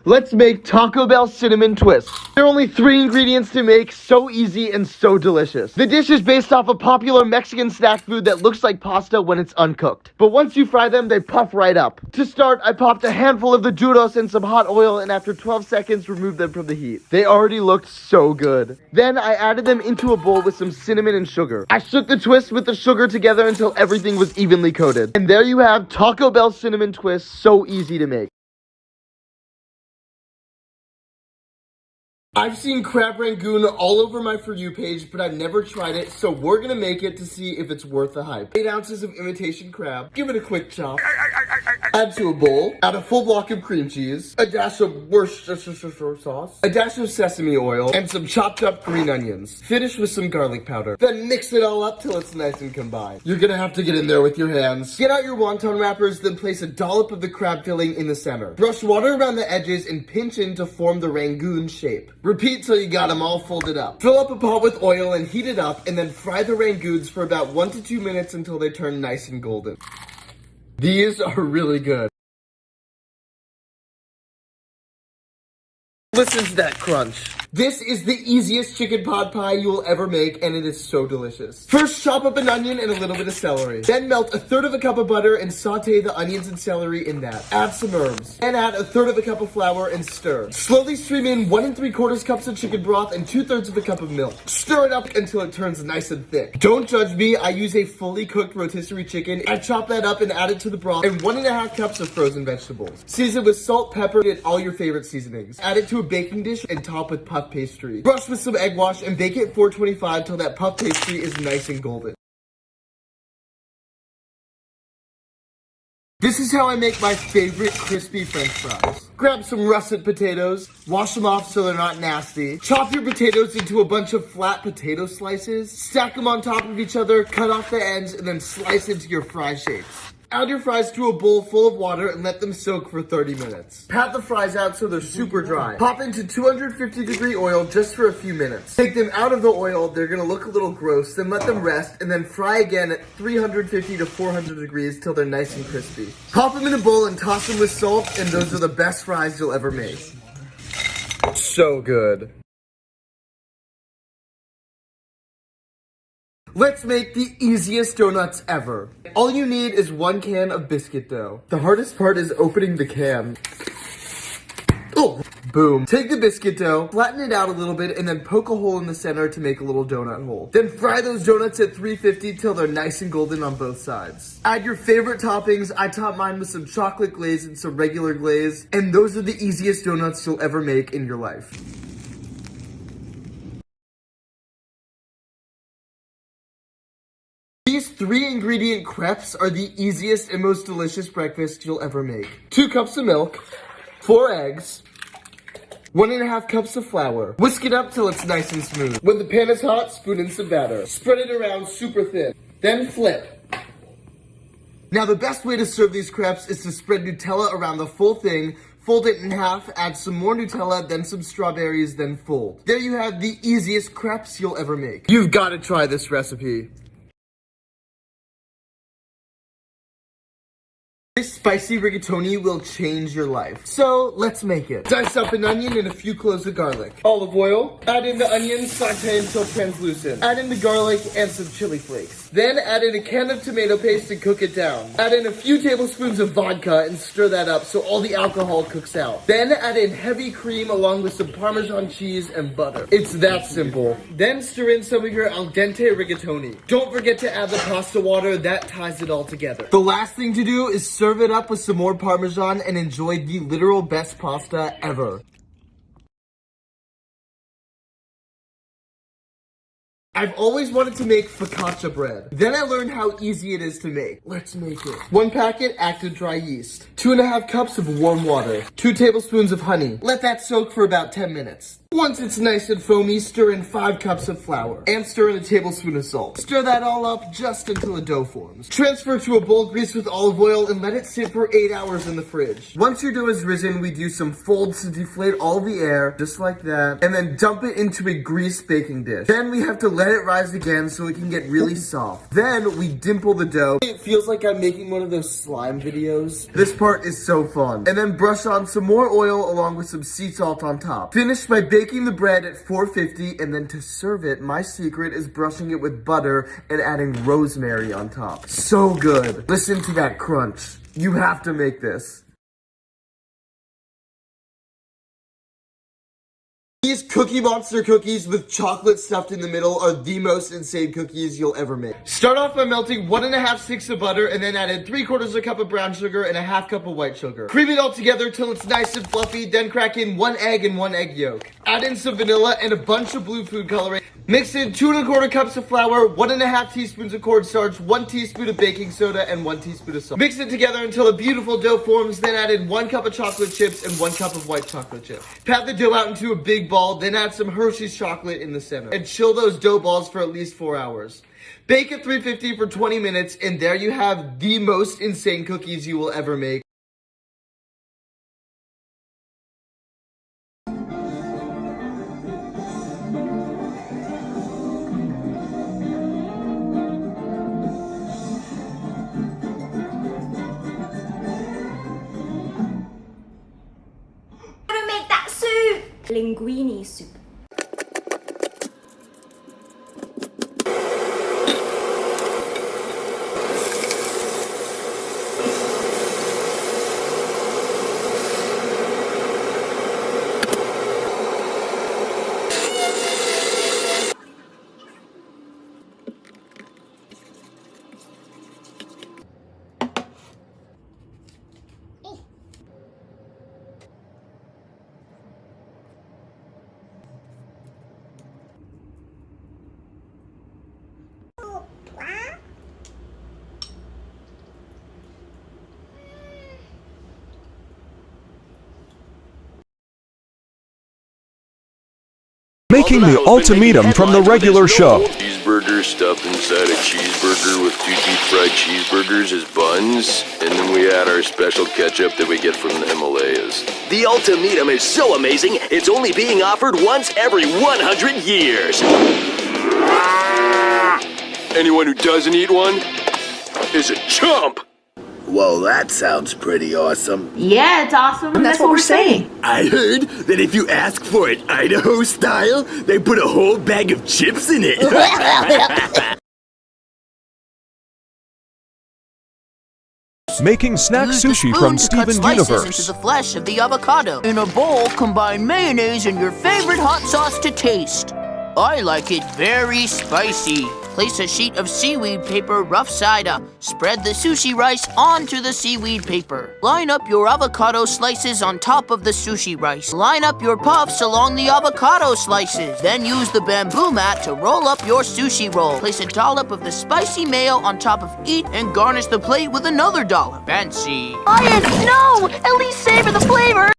Let's make Taco Bell cinnamon twists. There are only 3 ingredients to make, so easy and so delicious. The dish is based off a popular Mexican snack food that looks like pasta when it's uncooked. But once you fry them, they puff right up. To start, I popped a handful of the churros in some hot oil and after 12 seconds removed them from the heat. They already looked so good. Then I added them into a bowl with some cinnamon and sugar. I shook the twist with the sugar together until everything was evenly coated. And there you have Taco Bell cinnamon twists, so easy to make. I've seen crab rangoon all over my For You page, but I've never tried it, so we're gonna make it to see if it's worth the hype. 8 ounces of imitation crab, give it a quick chop. Add to a bowl, add a full block of cream cheese, a dash of Worcestershire sauce, a dash of sesame oil, and some chopped up green onions. Finish with some garlic powder. Then mix it all up till it's nice and combined. You're gonna have to get in there with your hands. Get out your wonton wrappers, then place a dollop of the crab filling in the center. Brush water around the edges and pinch in to form the rangoon shape. Repeat till you got them all folded up. Fill up a pot with oil and heat it up, and then fry the rangoons for about 1 to 2 minutes until they turn nice and golden. These are really good. Listen to that crunch. This is the easiest chicken pot pie you will ever make, and it is so delicious. First, chop up an onion and a little bit of celery. Then melt 1/3 cup of butter and saute the onions and celery in that. Add some herbs. And add 1/3 cup of flour and stir. Slowly stream in 1 3/4 cups of chicken broth and 2/3 cup of milk. Stir it up until it turns nice and thick. Don't judge me, I use a fully cooked rotisserie chicken. I chop that up and add it to the broth and 1 1/2 cups of frozen vegetables. Season with salt, pepper, and all your favorite seasonings. Add it to a baking dish and top with puff pastry. Brush with some egg wash and bake it 425 till that puff pastry is nice and golden. This is how I make my favorite crispy French fries. Grab some russet potatoes, wash them off so they're not nasty. Chop your potatoes into a bunch of flat potato slices, stack them on top of each other, cut off the ends, and then slice into your fry shapes. Add your fries to a bowl full of water and let them soak for 30 minutes. Pat the fries out so they're super dry. Pop into 250-degree oil just for a few minutes. Take them out of the oil, they're gonna look a little gross, then let them rest, and then fry again at 350 to 400 degrees till they're nice and crispy. Pop them in a bowl and toss them with salt, and those are the best fries you'll ever make. So good. Let's make the easiest donuts ever. All you need is 1 can of biscuit dough. The hardest part is opening the can. Oh, boom. Take the biscuit dough, flatten it out a little bit, and then poke a hole in the center to make a little donut hole. Then fry those donuts at 350 till they're nice and golden on both sides. Add your favorite toppings. I top mine with some chocolate glaze and some regular glaze. And those are the easiest donuts you'll ever make in your life. These 3-ingredient crepes are the easiest and most delicious breakfast you'll ever make. 2 cups of milk, 4 eggs, 1 1/2 cups of flour. Whisk it up till it's nice and smooth. When the pan is hot, spoon in some batter. Spread it around super thin. Then flip. Now the best way to serve these crepes is to spread Nutella around the full thing, fold it in half, add some more Nutella, then some strawberries, then fold. There you have the easiest crepes you'll ever make. You've got to try this recipe. This spicy rigatoni will change your life. So, let's make it. Dice up an onion and a few cloves of garlic. Olive oil. Add in the onions, saute until translucent. Add in the garlic and some chili flakes. Then add in a can of tomato paste and cook it down. Add in a few tablespoons of vodka and stir that up so all the alcohol cooks out. Then add in heavy cream along with some Parmesan cheese and butter. It's that simple. Then stir in some of your al dente rigatoni. Don't forget to add the pasta water, that ties it all together. The last thing to do is serve it up with some more Parmesan and enjoy the literal best pasta ever. I've always wanted to make focaccia bread. Then I learned how easy it is to make. Let's make it. 1 packet active dry yeast. 2 1/2 cups of warm water. 2 tablespoons of honey. Let that soak for about 10 minutes. Once it's nice and foamy, stir in 5 cups of flour and stir in a tablespoon of salt. Stir that all up just until a dough forms. Transfer to a bowl greased with olive oil and let it sit for 8 hours in the fridge. Once your dough is risen, we do some folds to deflate all the air, just like that, and then dump it into a greased baking dish. Then we have to let it rise again so it can get really soft. Then we dimple the dough. It feels like I'm making one of those slime videos. This part is so fun. And then brush on some more oil along with some sea salt on top. Finish by baking the bread at 450, and then to serve it, my secret is brushing it with butter and adding rosemary on top. So good. Listen to that crunch. You have to make this. These Cookie Monster cookies with chocolate stuffed in the middle are the most insane cookies you'll ever make. Start off by melting 1½ sticks of butter and then add in 3/4 cup of brown sugar and a ½ cup of white sugar. Cream it all together till it's nice and fluffy, then crack in 1 egg and 1 egg yolk. Add in some vanilla and a bunch of blue food coloring. Mix in 2¼ cups of flour, 1½ teaspoons of cornstarch, 1 teaspoon of baking soda, and 1 teaspoon of salt. Mix it together until a beautiful dough forms, then add in 1 cup of chocolate chips and 1 cup of white chocolate chips. Pat the dough out into a big ball, then add some Hershey's chocolate in the center. And chill those dough balls for at least 4 hours. Bake at 350 for 20 minutes, and there you have the most insane cookies you will ever make. Linguine soup. Making the ultimatum from the regular show. Cheeseburger stuffed inside a cheeseburger with 2 deep-fried cheeseburgers as buns, and then we add our special ketchup that we get from the Himalayas. The ultimatum is so amazing, it's only being offered once every 100 years. Anyone who doesn't eat one is a chump! Well, that sounds pretty awesome. Yeah, it's awesome. That's what we're saying. I heard that if you ask for it Idaho style, they put a whole bag of chips in it. Making snack sushi from Steven Universe. Into the flesh of the avocado. In a bowl, combine mayonnaise and your favorite hot sauce to taste. I like it very spicy. Place a sheet of seaweed paper rough side up. Spread the sushi rice onto the seaweed paper. Line up your avocado slices on top of the sushi rice. Line up your puffs along the avocado slices. Then use the bamboo mat to roll up your sushi roll. Place a dollop of the spicy mayo on top of each and garnish the plate with another dollop. Fancy. Ryan, no! At least savor the flavor!